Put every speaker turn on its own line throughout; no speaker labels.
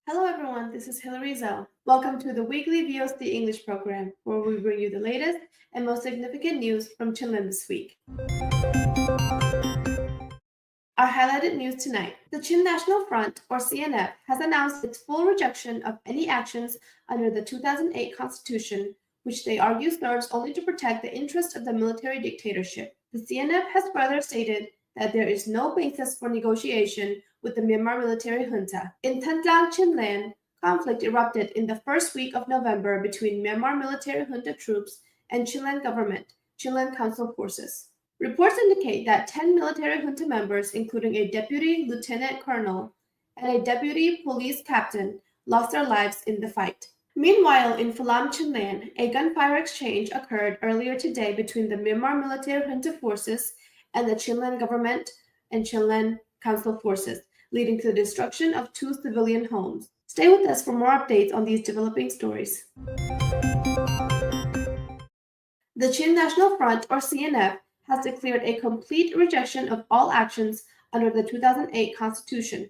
Hello everyone, this is Hilary Zell. Welcome to the weekly VOC English program, where we bring you the latest and most significant news from Chilean this week. Our highlighted news tonight. The Chin National Front, or CNF, has announced its full rejection of any actions under the 2008 Constitution, which they argue serves only to protect the interests of the military dictatorship. The CNF has further stated that there is no basis for negotiation with the Myanmar military junta. In Tantlang, Chinland, conflict erupted in the first week of November between Myanmar military junta troops and Chilean government, Chilean Council forces. Reports indicate that 10 military junta members, including a deputy lieutenant colonel and a deputy police captain, lost their lives in the fight. Meanwhile, in Pham, Chinland, a gunfire exchange occurred earlier today between the Myanmar military junta forces and the Chilean government and Chilean Council forces, leading to the destruction of 2 civilian homes. Stay with us for more updates on these developing stories. The Chin National Front, or CNF, has declared a complete rejection of all actions under the 2008 Constitution,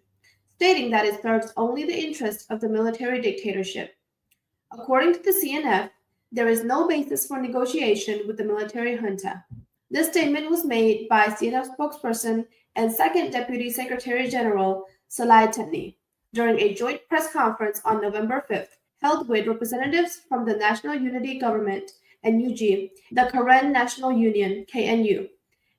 stating that it serves only the interests of the military dictatorship. According to the CNF, there is no basis for negotiation with the military junta. This statement was made by CNF spokesperson and Second Deputy Secretary General Salai Tetni during a joint press conference on November 5th, held with representatives from the National Unity Government and UG, the Karen National Union, KNU,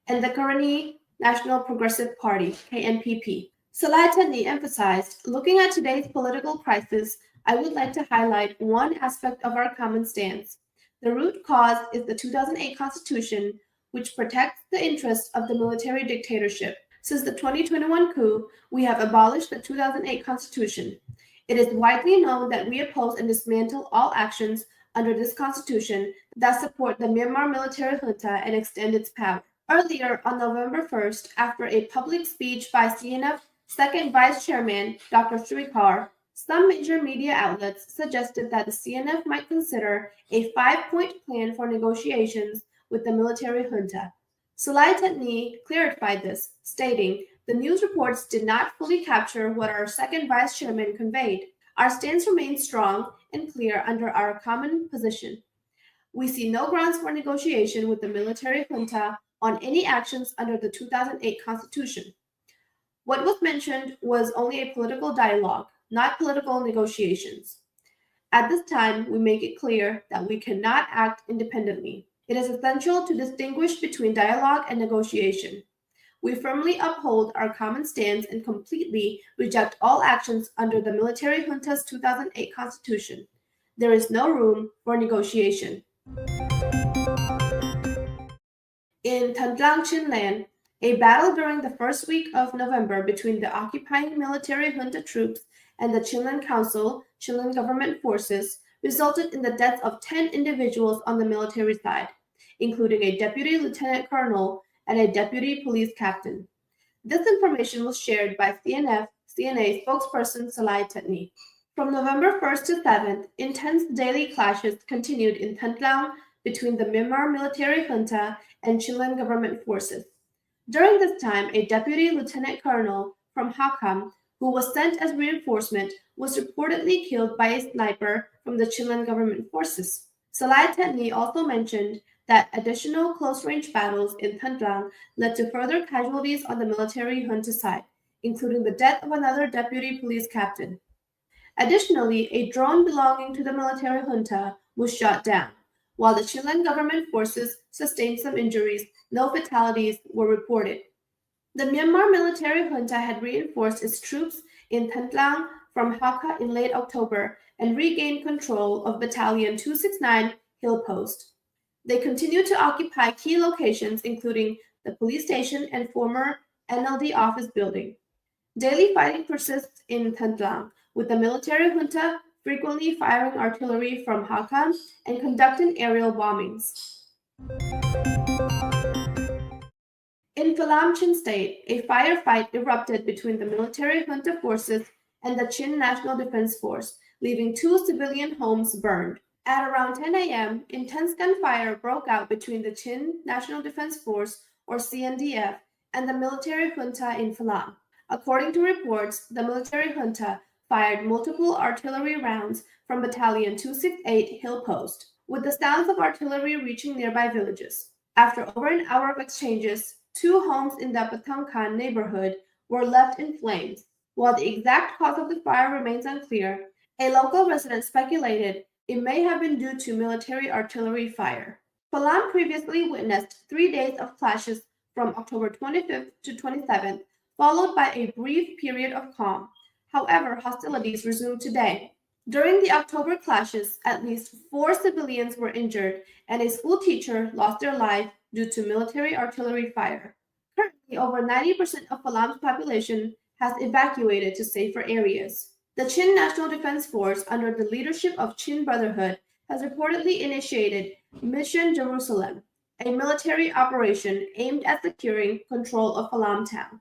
and the Karenni National Progressive Party, KNPP. Salai Tetni emphasized, looking at today's political crisis, I would like to highlight one aspect of our common stance. The root cause is the 2008 Constitution, which protects the interests of the military dictatorship. Since the 2021 coup, we have abolished the 2008 Constitution. It is widely known that we oppose and dismantle all actions under this Constitution that support the Myanmar military junta and extend its power. Earlier, on November 1st, after a public speech by CNF Second Vice Chairman Dr. Srikar, some major media outlets suggested that the CNF might consider a 5-point plan for negotiations with the military junta. Salai Tetni clarified this, stating, the news reports did not fully capture what our second vice chairman conveyed. Our stance remains strong and clear under our common position. We see no grounds for negotiation with the military junta on any actions under the 2008 Constitution. What was mentioned was only a political dialogue, not political negotiations. At this time, we make it clear that we cannot act independently. It is essential to distinguish between dialogue and negotiation. We firmly uphold our common stance and completely reject all actions under the military junta's 2008 Constitution. There is no room for negotiation. In Tantlang, Chinland, a battle during the first week of November between the occupying military junta troops and the Chilean Council, Chilean government forces, resulted in the deaths of 10 individuals on the military side, including a deputy lieutenant colonel and a deputy police captain. This information was shared by CNA spokesperson Salai Tetni. From November 1st to 7th, intense daily clashes continued in Tantlang between the Myanmar military junta and Chilean government forces. During this time, a deputy lieutenant colonel from Hakam, who was sent as reinforcement, was reportedly killed by a sniper from the Chilean government forces. Salai Tetni also mentioned that additional close-range battles in Tantlang led to further casualties on the military junta side, including the death of another deputy police captain. Additionally, a drone belonging to the military junta was shot down. While the Chilean government forces sustained some injuries, no fatalities were reported. The Myanmar military junta had reinforced its troops in Tantlang from Hakka in late October and regained control of Battalion 269 Hill Post. They continue to occupy key locations, including the police station and former NLD office building. Daily fighting persists in Tantlang, with the military junta frequently firing artillery from Hakka and conducting aerial bombings. In Pham Chin State, a firefight erupted between the military junta forces and the Chin National Defense Force, leaving 2 civilian homes burned. At around 10 a.m., intense gunfire broke out between the Chin National Defense Force, or CNDF, and the military junta in Pham. According to reports, the military junta fired multiple artillery rounds from Battalion 268 Hill Post, with the sounds of artillery reaching nearby villages. After over an hour of exchanges, 2 homes in the Patangkan neighborhood were left in flames. While the exact cause of the fire remains unclear, a local resident speculated it may have been due to military artillery fire. Pham previously witnessed 3 days of clashes from October 25th to 27th, followed by a brief period of calm. However, hostilities resumed today. During the October clashes, at least 4 civilians were injured and a school teacher lost their life due to military artillery fire. Currently, over 90% of Pham's population has evacuated to safer areas. The Chin National Defense Force, under the leadership of Chin Brotherhood, has reportedly initiated Mission Jerusalem, a military operation aimed at securing control of Pham town.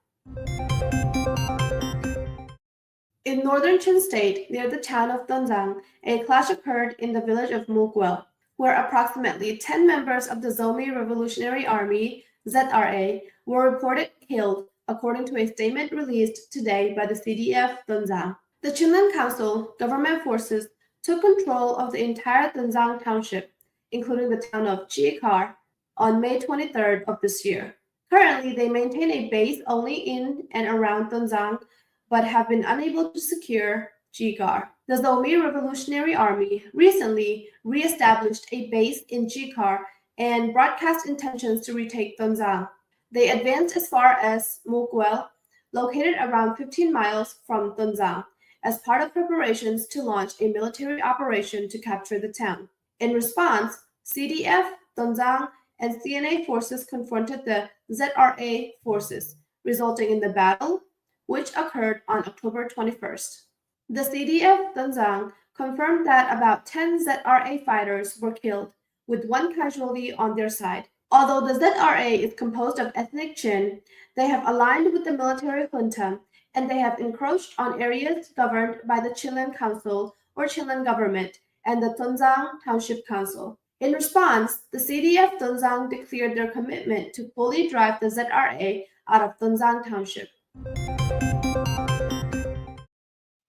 In northern Chin State, near the town of Donzang, a clash occurred in the village of Mukwel, where approximately 10 members of the Zomi Revolutionary Army, ZRA, were reported killed, according to a statement released today by the CDF Donzang. The Chinland Council government forces took control of the entire Donzang township, including the town of Chikar, on May 23rd of this year. Currently, they maintain a base only in and around Donzang, but have been unable to secure Jikar. The Zomi Revolutionary Army recently re-established a base in Jikar and broadcast intentions to retake Donzang. They advanced as far as Mukwel, located around 15 miles from Donzang, as part of preparations to launch a military operation to capture the town. In response, CDF, Donzang, and CNA forces confronted the ZRA forces, resulting in the battle, which occurred on October 21st. The CDF Donzang confirmed that about 10 ZRA fighters were killed, with 1 casualty on their side. Although the ZRA is composed of ethnic Chin, they have aligned with the military junta, and they have encroached on areas governed by the Chinland Council or Chinland government and the Donzang Township Council. In response, the CDF Donzang declared their commitment to fully drive the ZRA out of Donzang Township.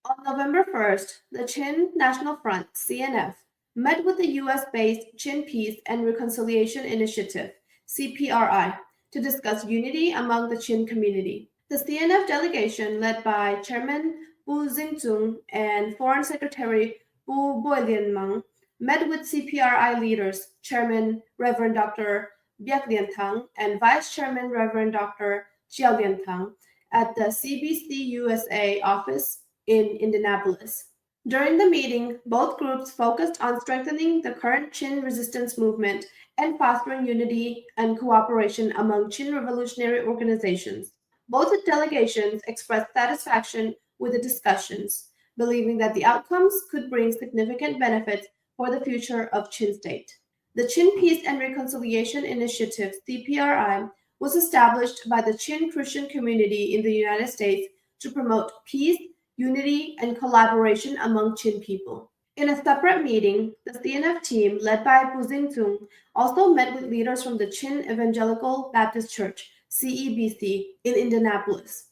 On November 1st, the Chin National Front, CNF, met with the US-based Chin Peace and Reconciliation Initiative, CPRI, to discuss unity among the Chin community. The CNF delegation, led by Chairman Bu Xingzong and Foreign Secretary Bu Boilianmeng, met with CPRI leaders, Chairman Reverend Dr. Biak Liantang and Vice Chairman Reverend Dr. Xiao Liantang at the CBC USA office in Indianapolis. During the meeting, both groups focused on strengthening the current Chin resistance movement and fostering unity and cooperation among Chin revolutionary organizations. Both delegations expressed satisfaction with the discussions, believing that the outcomes could bring significant benefits for the future of Chin State. The Chin Peace and Reconciliation Initiative, CPRI, was established by the Chin Christian community in the United States to promote peace, unity, and collaboration among Chin people. In a separate meeting, the CNF team, led by Bu Xingzong, also met with leaders from the Chin Evangelical Baptist Church, CEBC, in Indianapolis.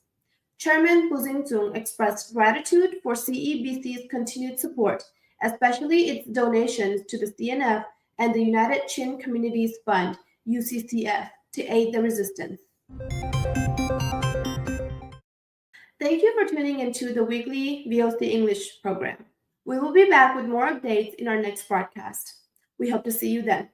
Chairman Bu Xingzong expressed gratitude for CEBC's continued support, especially its donations to the CNF and the United Chin Communities Fund, UCCF, to aid the resistance. Thank you for tuning into the weekly VOC English program. We will be back with more updates in our next broadcast. We hope to see you then.